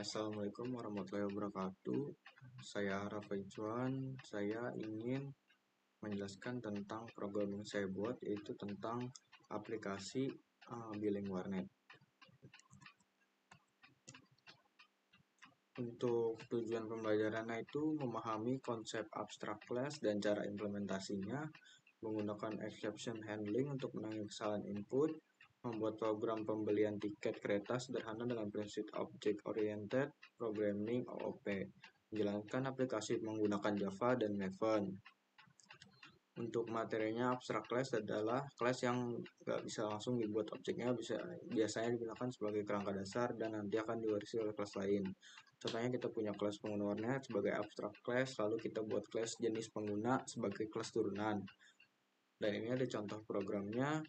Assalamualaikum warahmatullahi wabarakatuh. Saya Rafa Icuan. Saya ingin menjelaskan tentang program yang saya buat, yaitu tentang aplikasi billing warnet. Untuk tujuan pembelajarannya itu memahami konsep abstrak class dan cara implementasinya, menggunakan exception handling untuk menangani kesalahan input, membuat program pembelian tiket kereta sederhana dengan prinsip Object Oriented Programming OOP, menjalankan aplikasi menggunakan Java dan Maven. Untuk materinya, abstract class adalah kelas yang nggak bisa langsung dibuat objeknya, biasanya digunakan sebagai kerangka dasar dan nanti akan diwarisi oleh kelas lain. Contohnya kita punya kelas pengguna warnet sebagai abstract class, lalu kita buat kelas jenis pengguna sebagai kelas turunan. Dan ini ada contoh programnya.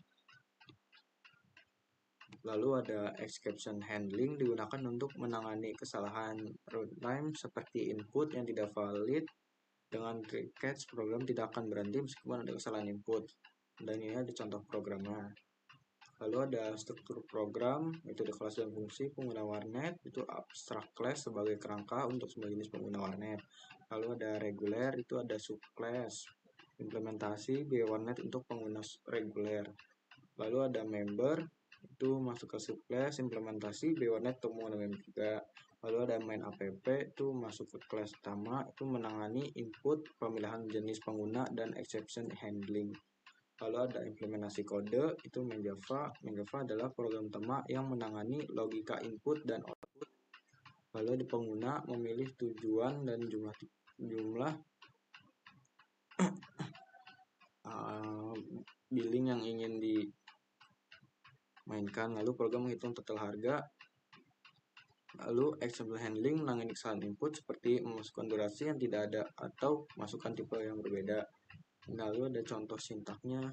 Lalu ada exception handling, digunakan untuk menangani kesalahan runtime seperti input yang tidak valid. Dengan catch, program tidak akan berhenti meskipun ada kesalahan input. Dan ini ada contoh programnya. Lalu ada struktur program, itu ada kelas dan fungsi pengguna warnet, itu abstract class sebagai kerangka untuk semua jenis pengguna warnet. Lalu ada reguler, itu ada subclass, implementasi biaya warnet untuk pengguna reguler. Lalu ada member, itu masuk ke subclass, implementasi biaya warnet untuk pengguna member juga. Lalu ada main app, itu masuk ke kelas utama, itu menangani input, pemilihan jenis pengguna, dan exception handling. Lalu ada implementasi kode, itu main Java. Main Java adalah program utama yang menangani logika input dan output. Lalu di pengguna memilih tujuan dan jumlah billing yang ingin dimainkan. Lalu program menghitung total harga. Lalu exception handling menangani kesalahan input seperti memasukkan durasi yang tidak ada atau masukkan tipe yang berbeda. Lalu ada contoh sintaknya.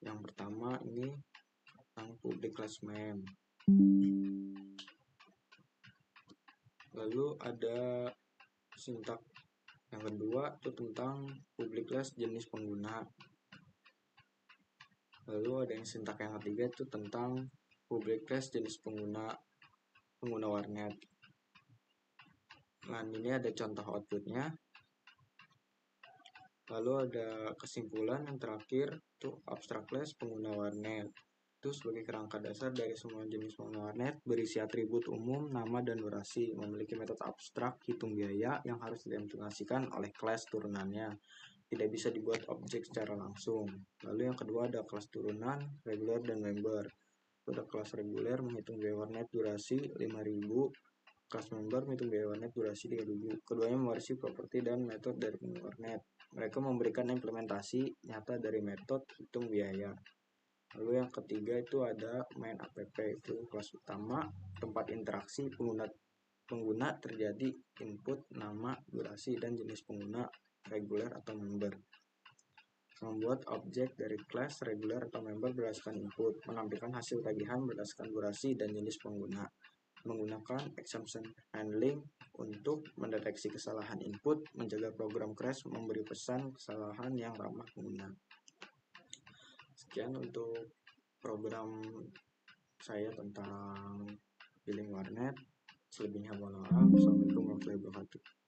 Yang pertama ini tentang public class main. Lalu ada sintak yang kedua itu tentang public class jenis pengguna. Lalu ada yang sintak yang ketiga itu tentang public class jenis pengguna warnet. Nah, ini ada contoh outputnya. Lalu ada kesimpulan yang terakhir itu abstract class pengguna warnet. Itu sebagai kerangka dasar dari semua jenis pengguna warnet, berisi atribut umum, nama, dan durasi, memiliki metode abstrak hitung biaya yang harus diimplementasikan oleh kelas turunannya, tidak bisa dibuat objek secara langsung. Lalu yang kedua ada kelas turunan, reguler, dan member. Pada kelas reguler menghitung biaya warnet durasi 5.000, kelas member menghitung biaya warnet durasi 3.000. Keduanya mewarisi properti dan metode dari pengguna warnet. Mereka memberikan implementasi nyata dari metode hitung biaya. Lalu yang ketiga itu ada main app, itu kelas utama, tempat interaksi pengguna terjadi input, nama, durasi, dan jenis pengguna reguler atau member. Membuat objek dari kelas reguler atau member berdasarkan input, menampilkan hasil tagihan berdasarkan durasi dan jenis pengguna, menggunakan exception handling untuk mendeteksi kesalahan input, menjaga program crash, memberi pesan kesalahan yang ramah pengguna. Sekian untuk program saya tentang billing warnet. Selebihnya mohon maaf. Assalamualaikum warahmatullahi wabarakatuh.